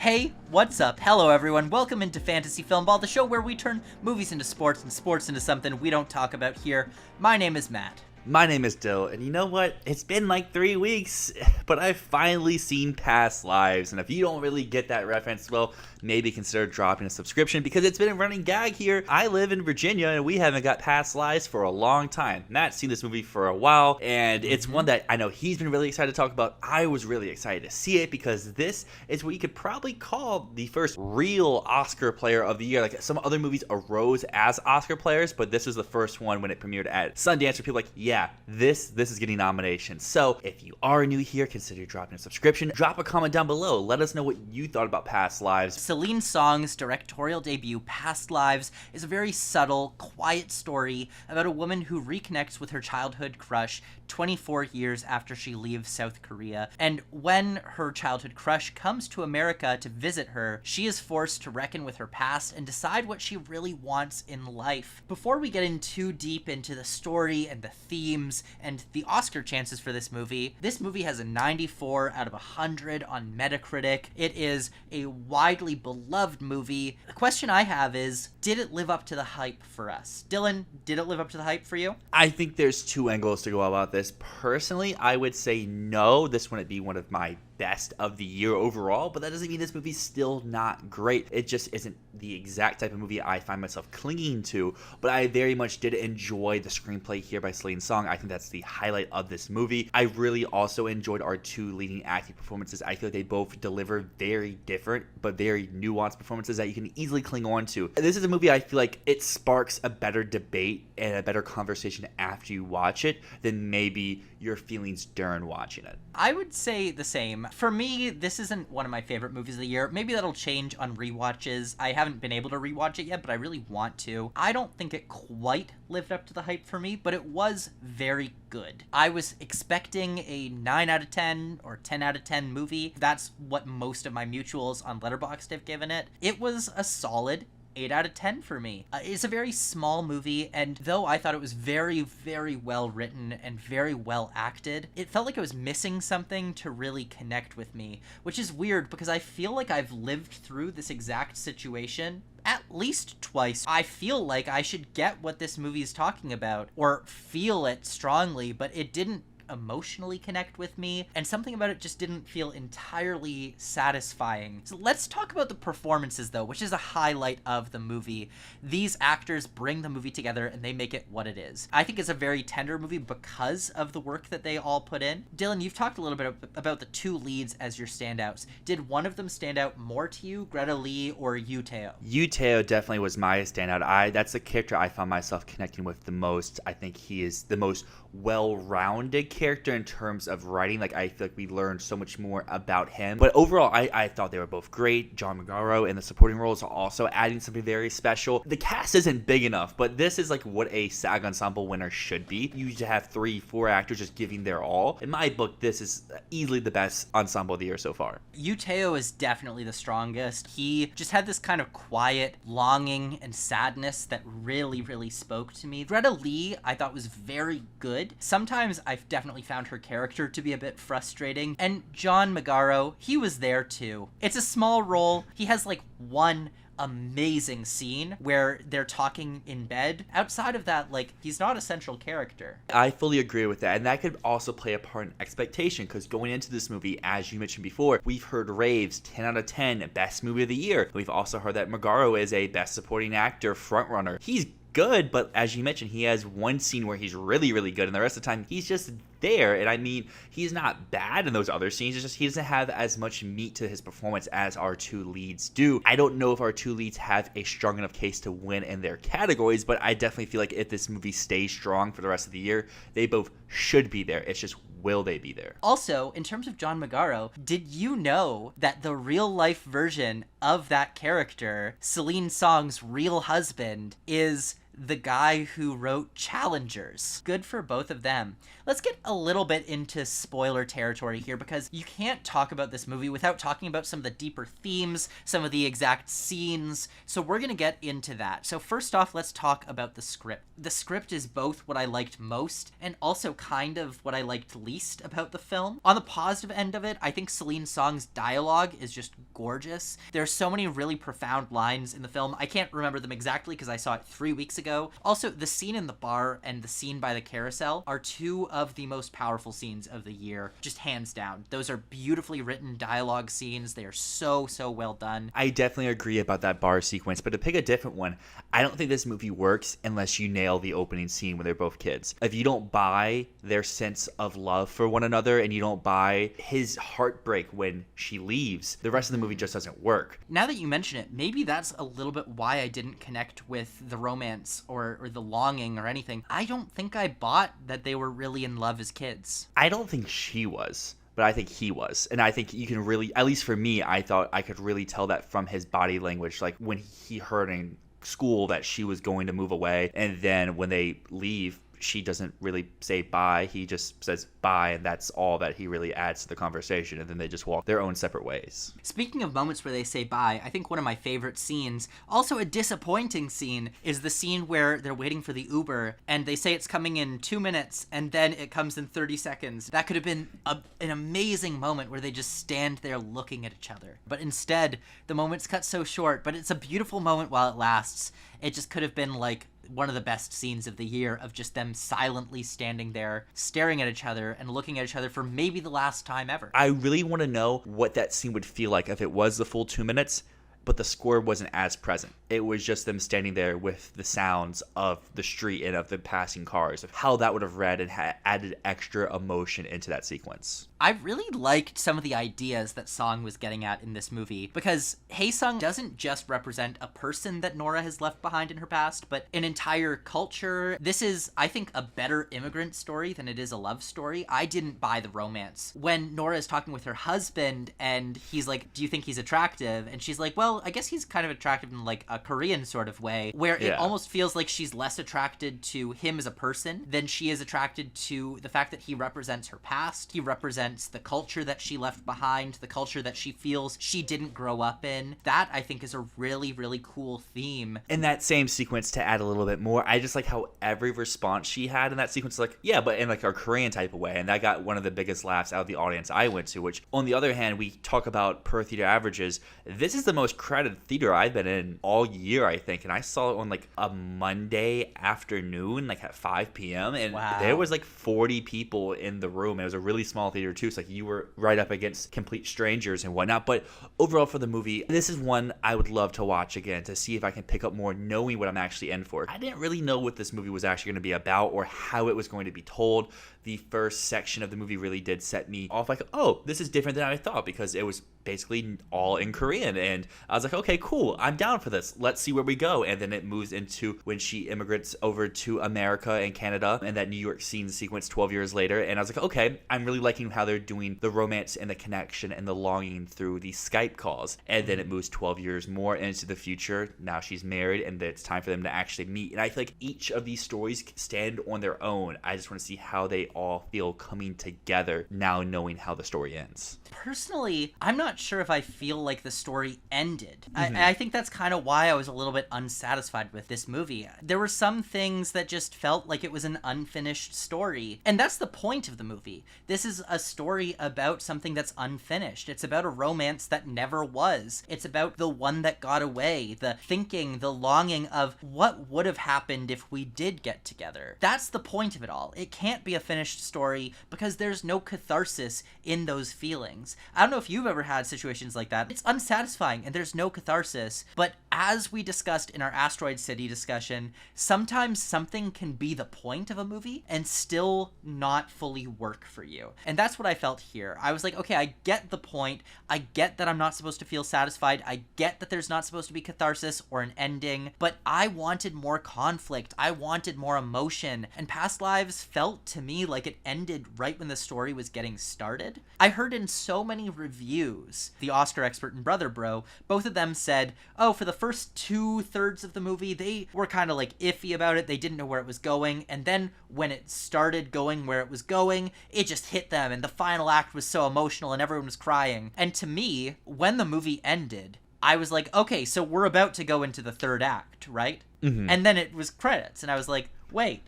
Hey, what's up? Hello everyone, welcome into Fantasy Filmball, the show where we turn movies into sports and sports into something we don't talk about here. My name is Matt. My name is Dyl, and you know what? It's been like 3 weeks, but I've finally seen Past Lives, and if you don't really get that reference, well, maybe consider dropping a subscription, because it's been a running gag here. I live in Virginia, and we haven't got Past Lives for a long time. Matt's seen this movie for a while, and it's one that I know he's been really excited to talk about. I was really excited to see it, because this is what you could probably call the first real Oscar player of the year. Like, some other movies arose as Oscar players, but this was the first one when it premiered at Sundance, where people were like, yeah, this is getting nominations. So if you are new here, consider dropping a subscription. Drop a comment down below. Let us know what you thought about Past Lives. Celine Song's directorial debut, Past Lives, is a very subtle, quiet story about a woman who reconnects with her childhood crush 24 years after she leaves South Korea. And when her childhood crush comes to America to visit her, she is forced to reckon with her past and decide what she really wants in life. Before we get in too deep into the story and the themes and the Oscar chances for this movie has a 94 out of 100 on Metacritic. It is a widely beloved movie. The question I have is, did it live up to the hype for us? Dylan, did it live up to the hype for you? I think there's two angles to go about this. Personally, I would say no. This wouldn't be one of my best of the year overall, but that doesn't mean this movie's still not great. It just isn't the exact type of movie I find myself clinging to, but I very much did enjoy the screenplay here by Celine Song. I think that's the highlight of this movie. I really also enjoyed our two leading acting performances. I feel like they both deliver very different but very nuanced performances that you can easily cling on to. This is a movie I feel like it sparks a better debate and a better conversation after you watch it than maybe your feelings during watching it. I would say the same. For me, this isn't one of my favorite movies of the year. Maybe that'll change on rewatches. I haven't been able to rewatch it yet, but I really want to. I don't think it quite lived up to the hype for me, but it was very good. I was expecting a 9 out of 10 or 10 out of 10 movie. That's what most of my mutuals on LETTERBOXD have given it. It was a solid 8 out of 10 for me. It's a very small movie, and though I thought it was very, very well written and very well acted, it felt like it was missing something to really connect with me, which is weird because I feel like I've lived through this exact situation at least twice. I feel like I should get what this movie is talking about, or feel it strongly, but it didn't emotionally connect with me, and something about it just didn't feel entirely satisfying. So let's talk about the performances though, which is a highlight of the movie. These actors bring the movie together and they make it what it is. I think it's a very tender movie because of the work that they all put in. Dylan, you've talked a little bit about the two leads as your standouts. Did one of them stand out more to you, Greta Lee or Yu Teo? Yu Teo definitely was my standout. That's the character I found myself connecting with the most. I think he is the most well-rounded character in terms of writing. Like, I feel like we learned so much more about him. But overall, I thought they were both great. John Magaro in the supporting roles are also adding something very special. The cast isn't big enough, but this is like what a SAG Ensemble winner should be. You should have 3-4 actors just giving their all. In my book, this is easily the best ensemble of the year so far. Yu Teo is definitely the strongest. He just had this kind of quiet longing and sadness that really, really spoke to me. Greta Lee, I thought, was very good. Sometimes I've definitely found her character to be a bit frustrating. And John Magaro, he was there too. It's a small role. He has like one amazing scene where they're talking in bed. Outside of that, like, he's not a central character. I fully agree with that, and that could also play a part in expectation, because going into this movie, as you mentioned before, we've heard raves, 10 out of 10, best movie of the year. We've also heard that Magaro is a best supporting actor frontrunner. He's good, but as you mentioned, he has one scene where he's really, really good, and the rest of the time he's just there. And I mean, he's not bad in those other scenes. It's just he doesn't have as much meat to his performance as our two leads do. I don't know if our two leads have a strong enough case to win in their categories, but I definitely feel like if this movie stays strong for the rest of the year, they both should be there. It's just, will they be there? Also, in terms of John Magaro, did you know that the real life version of that character, Celine Song's real husband, is the guy who wrote Challengers? Good for both of them. let's get a little bit into spoiler territory here, because you can't talk about this movie without talking about some of the deeper themes, some of the exact scenes. So we're going to get into that. So first off, let's talk about the script. The script is both what I liked most and also kind of what I liked least about the film. On the positive end of it, I think Celine Song's dialogue is just gorgeous. There's so many really profound lines in the film. I can't remember them exactly because I saw it 3 weeks ago. Also, the scene in the bar and the scene by the carousel are two of the most powerful scenes of the year, just hands down. Those are beautifully written dialogue scenes. They are so well done. I definitely agree about that bar sequence, but to pick a different one, I don't think this movie works unless you nail the opening scene when they're both kids. If you don't buy their sense of love for one another and you don't buy his heartbreak when she leaves, the rest of the movie just doesn't work. Now that you mention it, maybe that's a little bit why I didn't connect with the romance or the longing or anything. I don't think I bought that they were really in love as kids. I don't think she was, but I think he was. And I think you can really, at least for me, I thought I could really tell that from his body language. Like when he heard in school that she was going to move away, and then when they leave, she doesn't really say bye. He just says bye, and that's all that he really adds to the conversation, and then they just walk their own separate ways. Speaking of moments where they say bye, I think one of my favorite scenes, also a disappointing scene, is the scene where they're waiting for the Uber, and they say it's coming in 2 minutes, and then it comes in 30 seconds. That could have been an amazing moment where they just stand there looking at each other. But instead, the moment's cut so short, but it's a beautiful moment while it lasts. It just could have been like one of the best scenes of the year, of just them silently standing there, staring at each other and looking at each other for maybe the last time ever. I really want to know what that scene would feel like if it was the full 2 minutes, but the score wasn't as present. It was just them standing there with the sounds of the street and of the passing cars, of how that would have read and added extra emotion into that sequence. I really liked some of the ideas that Song was getting at in this movie, because Hae-sung doesn't just represent a person that Nora has left behind in her past, but an entire culture. This is, I think, a better immigrant story than it is a love story. I didn't buy the romance. When Nora is talking with her husband and he's like, do you think he's attractive? And she's like, well, I guess he's kind of attractive in like a Korean sort of way, where it almost feels like she's less attracted to him as a person than she is attracted to the fact that he represents her past. He represents the culture that she left behind, the culture that she feels she didn't grow up in. That, I think, is a really cool theme. In that same sequence, to add a little bit more, I just like how every response she had in that sequence, like, yeah, but in like a Korean type of way. And that got one of the biggest laughs out of the audience I went to, which on the other hand, we talk about per theater averages. This is the most crowded theater I've been in all year, I think. And I saw it on like a Monday afternoon, like at 5 p.m. And there was like 40 people in the room. It was a really small theater too. So like you were right up against complete strangers and whatnot. But overall for the movie, this is one I would love to watch again to see if I can pick up more, knowing what I'm actually in for. I didn't really know what this movie was actually going to be about or how it was going to be told. The first section of the movie really did set me off like, oh, this is different than I thought, because it was basically all in Korean. And I was like, okay, cool. I'm down for this. Let's see where we go. And then it moves into when she immigrates over to America and Canada and that New York scene sequence 12 years later. And I was like, okay, I'm really liking how they're doing the romance and the connection and the longing through the Skype calls. And then it moves 12 years more into the future. Now she's married and it's time for them to actually meet. And I feel like each of these stories stand on their own. I just want to see how they all feel coming together now, knowing how the story ends. Personally, I'm not sure if I feel like the story ended. I think that's kind of why I was a little bit unsatisfied with this movie. There were some things that just felt like it was an unfinished story. And that's the point of the movie. This is a story about something that's unfinished. It's about a romance that never was. It's about the one that got away, the thinking, the longing of what would have happened if we did get together. That's the point of it all. It can't be a finished story because there's no catharsis in those feelings. I don't know if you've ever had situations like that. It's unsatisfying and there's no catharsis. But as we discussed in our Asteroid City discussion, sometimes something can be the point of a movie and still not fully work for you. And that's what I felt here. I was like, okay, I get the point. I get that I'm not supposed to feel satisfied. I get that there's not supposed to be catharsis or an ending, but I wanted more conflict. I wanted more emotion. And Past Lives felt to me like it ended right when the story was getting started. I heard in so many reviews, the Oscar expert and Brother Bro, both of them said, oh, for the first 2/3 of the movie, they were kind of like iffy about it. They didn't know where it was going. And then when it started going where it was going, it just hit them. And the final act was so emotional and everyone was crying. And to me, when the movie ended, I was like, okay, so we're about to go into the third act, right? Mm-hmm. And then it was credits. And I was like, wait.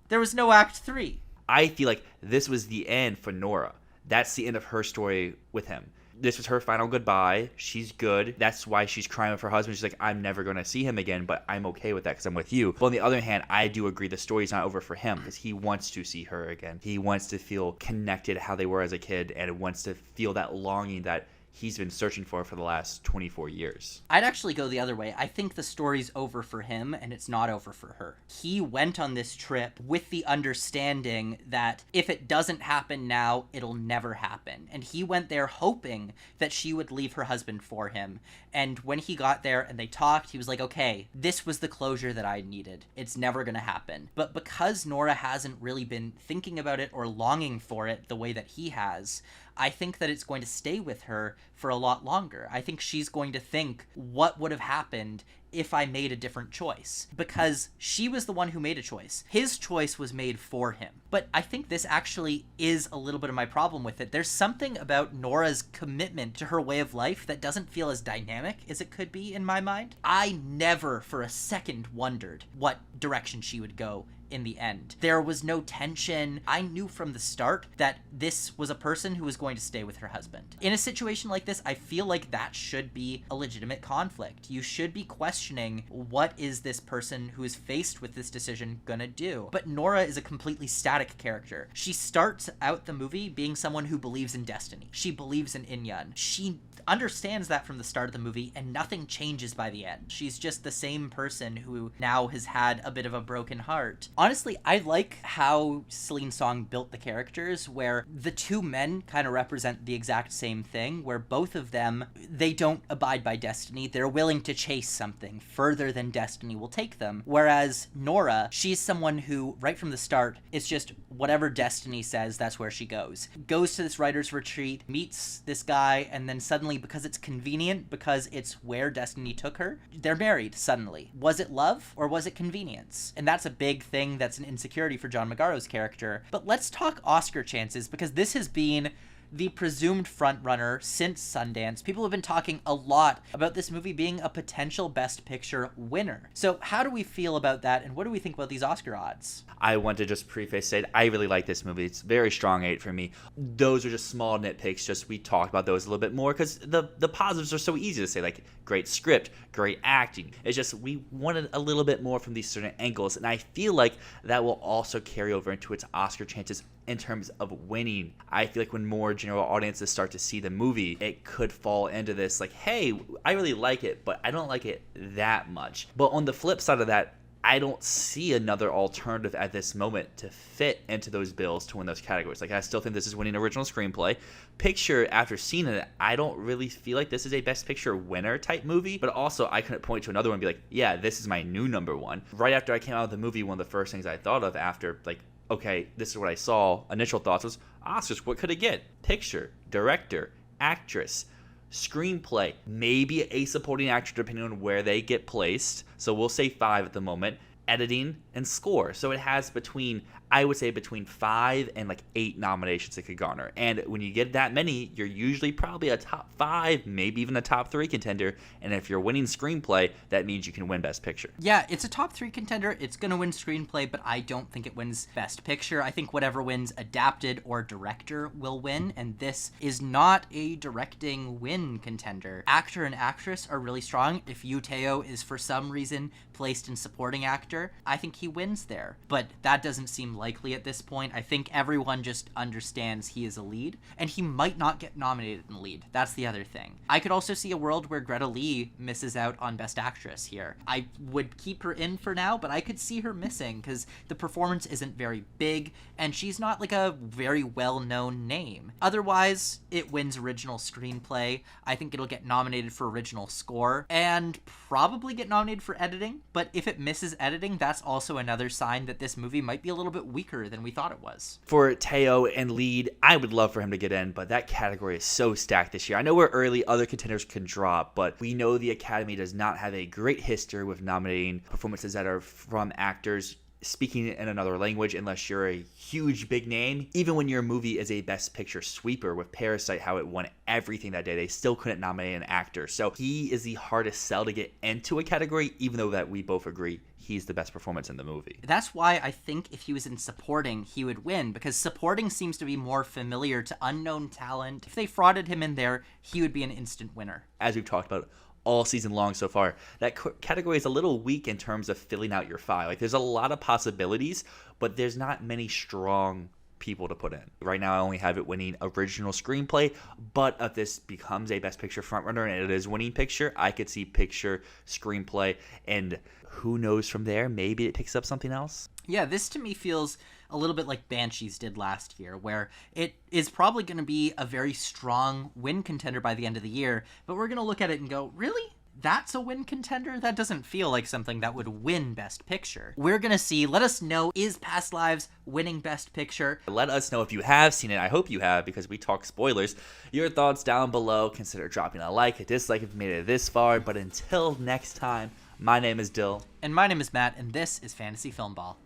There was no act 3. I feel like this was the end for Nora. That's the end of her story with him. This was her final goodbye. She's good. That's why she's crying with her husband. She's like, I'm never going to see him again, but I'm okay with that because I'm with you. But on the other hand, I do agree the story's not over for him because he wants to see her again. He wants to feel connected how they were as a kid and wants to feel that longing that he's been searching for the last 24 years. I'd actually go the other way. I think the story's over for him and it's not over for her. He went on this trip with the understanding that if it doesn't happen now, it'll never happen. And he went there hoping that she would leave her husband for him. And when he got there and they talked, he was like, okay, this was the closure that I needed. It's never gonna happen. But because Nora hasn't really been thinking about it or longing for it the way that he has, I think that it's going to stay with her for a lot longer. I think she's going to think, what would have happened if I made a different choice? Because she was the one who made a choice. His choice was made for him. But I think this actually is a little bit of my problem with it. There's something about Nora's commitment to her way of life that doesn't feel as dynamic as it could be in my mind. I never for a second wondered what direction she would go in the end. There was no tension. I knew from the start that this was a person who was going to stay with her husband. In a situation like this, I feel like that should be a legitimate conflict. You should be questioning, what is this person who is faced with this decision gonna do? But Nora is a completely static character. She starts out the movie being someone who believes in destiny. She believes in Inyan. She understands that from the start of the movie, and nothing changes by the end. She's just the same person who now has had a bit of a broken heart. Honestly, I like how Celine Song built the characters, where the two men kind of represent the exact same thing, where both of them, they don't abide by destiny. They're willing to chase something further than destiny will take them. Whereas Nora, she's someone who, right from the start, it's just whatever destiny says, that's where she goes. Goes to this writer's retreat, meets this guy, and then suddenly, because it's convenient, because it's where destiny took her, they're married suddenly. Was it love or was it convenience? And that's a big thing that's an insecurity for John Magaro's character. But let's talk Oscar chances, because this has been the presumed frontrunner since Sundance. People have been talking a lot about this movie being a potential Best Picture winner. So how do we feel about that, and what do we think about these Oscar odds? I want to just preface say I really like this movie. It's very strong 8 for me. Those are just small nitpicks. Just we talked about those a little bit more because the positives are so easy to say, like great script, great acting. It's just we wanted a little bit more from these certain angles, and I feel like that will also carry over into its Oscar chances in terms of winning. I feel like when more general audiences start to see the movie, it could fall into this like, hey, I really like it, but I don't like it that much. But on the flip side of that, I don't see another alternative at this moment to fit into those bills to win those categories. Like, I still think this is winning original screenplay. Picture, after seeing it, I don't really feel like this is a Best Picture winner type movie, but also I couldn't point to another one and be like, yeah, this is my new number one. Right after I came out of the movie, one of the first things I thought of after, like, okay, this is what I saw, initial thoughts was, Oscars, what could it get? Picture, director, actress, screenplay, maybe a supporting actor depending on where they get placed. So we'll say 5 at the moment. Editing and score. So it has between, I would say, between 5 and like 8 nominations it could garner. And when you get that many, you're usually probably a top 5, maybe even a top 3 contender. And if you're winning screenplay, that means you can win Best Picture. Yeah, it's a top 3 contender. It's going to win screenplay, but I don't think it wins Best Picture. I think whatever wins adapted or director will win, and this is not a directing win contender. Actor and actress are really strong. If Yu Teo is for some reason placed in supporting actor, I think he wins there. But that doesn't seem likely at this point. I think everyone just understands he is a lead, and he might not get nominated in lead. That's the other thing. I could also see a world where Greta Lee misses out on Best Actress here. I would keep her in for now, but I could see her missing because the performance isn't very big, and she's not like a very well-known name. Otherwise, it wins original screenplay. I think it'll get nominated for original score, and probably get nominated for editing. But if it misses editing, that's also another sign that this movie might be a little bit bit weaker than we thought it was. For Teo and lead, I would love for him to get in, but that category is so stacked this year. I know we're early, other contenders can drop, but we know the Academy does not have a great history with nominating performances that are from actors speaking in another language unless you're a huge big name. Even when your movie is a Best Picture sweeper with Parasite, how it won everything that day, they still couldn't nominate an actor. So he is the hardest sell to get into a category, even though that we both agree he's the best performance in the movie. That's why I think if he was in supporting, he would win, because supporting seems to be more familiar to unknown talent. If they frauded him in there, he would be an instant winner. As we've talked about all season long so far, that category is a little weak in terms of filling out your file. Like, there's a lot of possibilities, but there's not many strong people to put in. Right now I only have it winning original screenplay, but if this becomes a Best Picture frontrunner and it is winning picture, I could see picture, screenplay, and who knows from there, maybe it picks up something else. Yeah, this to me feels a little bit like Banshees did last year, where it is probably going to be a very strong win contender by the end of the year, but we're going to look at it and go, really? That's a win contender? That doesn't feel like something that would win Best Picture. We're going to see. Let us know, is Past Lives winning Best Picture? Let us know if you have seen it. I hope you have, because we talk spoilers. Your thoughts down below. Consider dropping a like, a dislike if you made it this far. But until next time, my name is Dyl. And my name is Matt, and this is Fantasy Filmball.